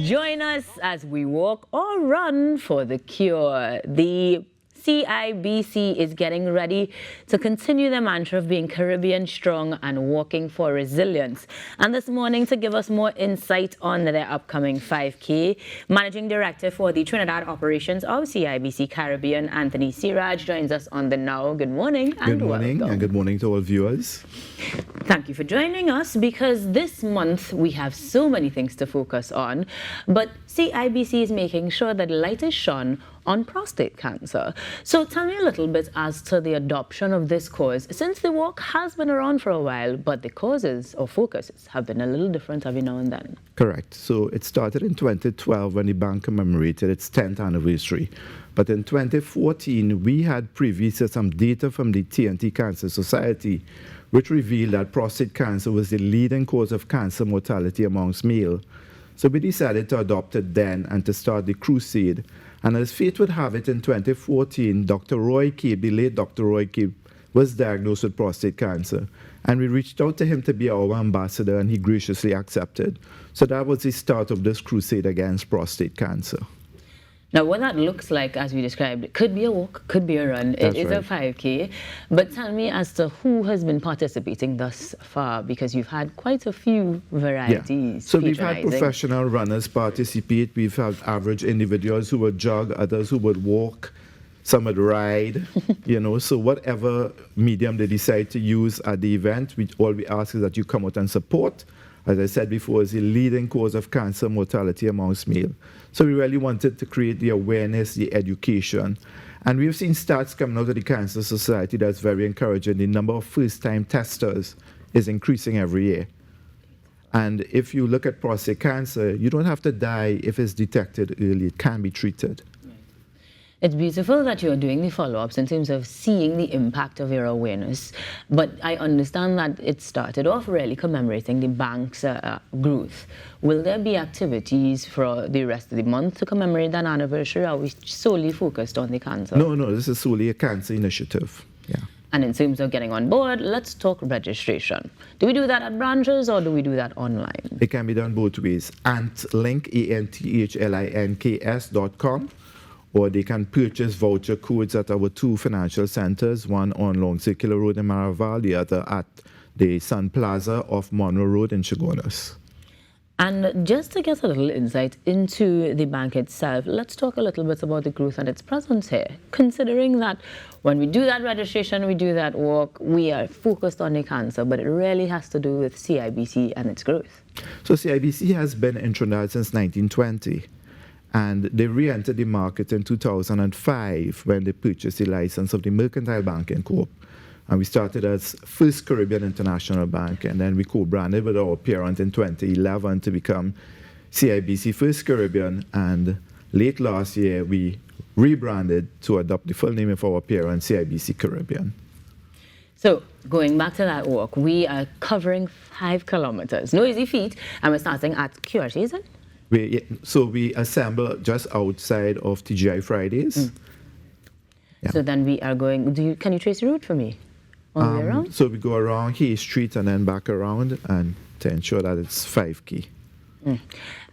Join us as we walk or run for the cure. The CIBC is getting ready to continue the mantra of being Caribbean strong and walking for resilience. And this morning, to give us more insight on their upcoming 5K, Managing Director for the Trinidad Operations of CIBC Caribbean, Anthony Siraj, joins us on the now. Good morning and Good morning, welcome. and good morning to all viewers. Thank you for joining us, because this month we have so many things to focus on, but CIBC is making sure that light is shone on prostate cancer. So tell me a little bit as to the adoption of this cause, since the walk has been around for a while, but the causes or focuses have been a little different every now and then. Correct. So it started in 2012 when the bank commemorated its 10th anniversary. But in 2014, we had privy to some data from the TNT Cancer Society, which revealed that prostate cancer was the leading cause of cancer mortality amongst male. So we decided to adopt it then and to start the crusade. And as fate would have it, in 2014, Dr. Roy Cape, the late Dr. Roy Cape, was diagnosed with prostate cancer. And we reached out to him to be our ambassador, and he graciously accepted. So that was the start of this crusade against prostate cancer. Now, what that looks like, as we described, it could be a walk, could be a run. It is a 5K. But tell me as to who has been participating thus far, because you've had quite a few varieties. Yeah. So we've had professional runners participate. We've had average individuals who would jog, others who would walk, some would ride, you know. So whatever medium they decide to use at the event, all we ask is that you come out and support. As I said before, is the leading cause of cancer mortality amongst male. So we really wanted to create the awareness, the education. And we've seen stats coming out of the Cancer Society that's very encouraging. The number of first-time testers is increasing every year. And if you look at prostate cancer, you don't have to die if it's detected early. It can be treated. It's beautiful that you're doing the follow-ups in terms of seeing the impact of your awareness. But I understand that it started off really commemorating the bank's growth. Will there be activities for the rest of the month to commemorate that anniversary? Or are we solely focused on the cancer? No, this is solely a cancer initiative. Yeah. And in terms of getting on board, let's talk registration. Do we do that at branches or do we do that online? It can be done both ways. Antlink, ANTHLINKS.com. Or they can purchase voucher codes at our two financial centers, one on Long Circular Road in Maraval, the other at the Sun Plaza off Monroe Road in Chagonas. And just to get a little insight into the bank itself, let's talk a little bit about the growth and its presence here. Considering that when we do that registration, we do that walk, we are focused on the cancer, but it really has to do with CIBC and its growth. So CIBC has been in Trinidad since 1920. And they re-entered the market in 2005 when they purchased the license of the Mercantile Banking Corp. And we started as First Caribbean International Bank, and then we co-branded with our parent in 2011 to become CIBC First Caribbean. And late last year, we rebranded to adopt the full name of our parent, CIBC Caribbean. So going back to that walk, we are covering 5 kilometers. No easy feat, and we're starting at QRT, is it? So we assemble just outside of TGI Fridays. Yeah. So then we are going, can you trace the route for me on the way around? So we go around Hay Street and then back around, and to ensure that it's 5K.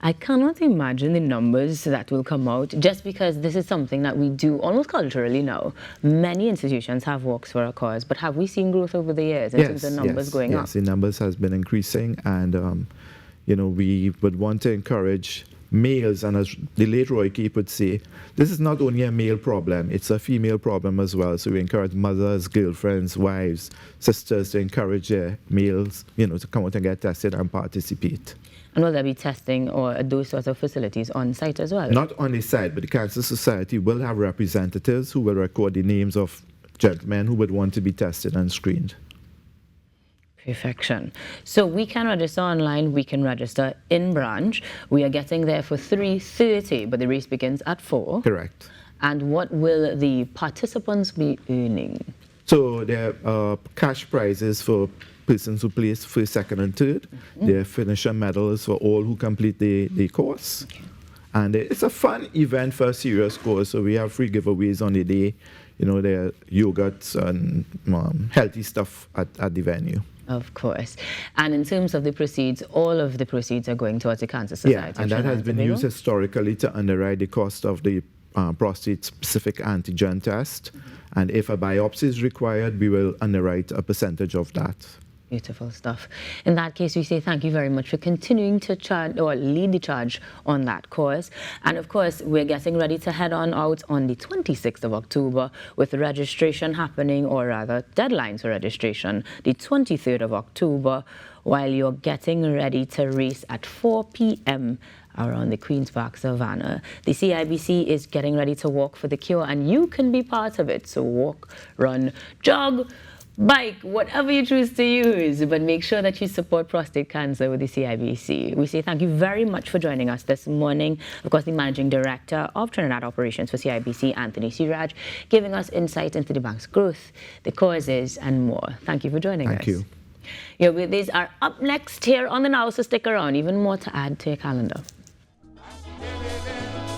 I cannot imagine the numbers that will come out, just because this is something that we do almost culturally now. Many institutions have walks for a cause, but have we seen growth over the years in terms of numbers going up? Yes, the numbers has been increasing, and you know, we would want to encourage males, and as the late Roy Cape would say, this is not only a male problem, it's a female problem as well. So we encourage mothers, girlfriends, wives, sisters to encourage their males, you know, to come out and get tested and participate. And will there be testing or those sorts of facilities on site as well? Not on the site, but the Cancer Society will have representatives who will record the names of gentlemen who would want to be tested and screened. Perfection. So we can register online, we can register in branch. We are getting there for 3:30, but the race begins at 4. Correct. And what will the participants be earning? So there are cash prizes for persons who place first, second, and third. There are finisher medals for all who complete the course. Okay. And it's a fun event for a serious cause. So we have free giveaways on the day. their yogurts and healthy stuff at the venue. Of course. And in terms of the proceeds, all of the proceeds are going towards the Cancer Society. Yeah, and that has been used historically to underwrite the cost of the prostate-specific antigen test. And if a biopsy is required, we will underwrite a percentage of that. Beautiful stuff. In that case, we say thank you very much for continuing to lead the charge on that cause. And of course, we're getting ready to head on out on the 26th of October with registration happening, or rather deadlines for registration, the 23rd of October, while you're getting ready to race at 4 p.m. around the Queen's Park Savannah. The CIBC is getting ready to walk for the cure, and you can be part of it. So walk, run, jog, bike, whatever you choose to use, but make sure that you support prostate cancer with the CIBC. We say thank you very much for joining us this morning. Of course, the Managing Director of Trinidad Operations for CIBC, Anthony Siraj, giving us insight into the bank's growth, the causes, and more. Thank you for joining us. Thank you. Your birthdays are up next here on the Now, so stick around. Even more to add to your calendar.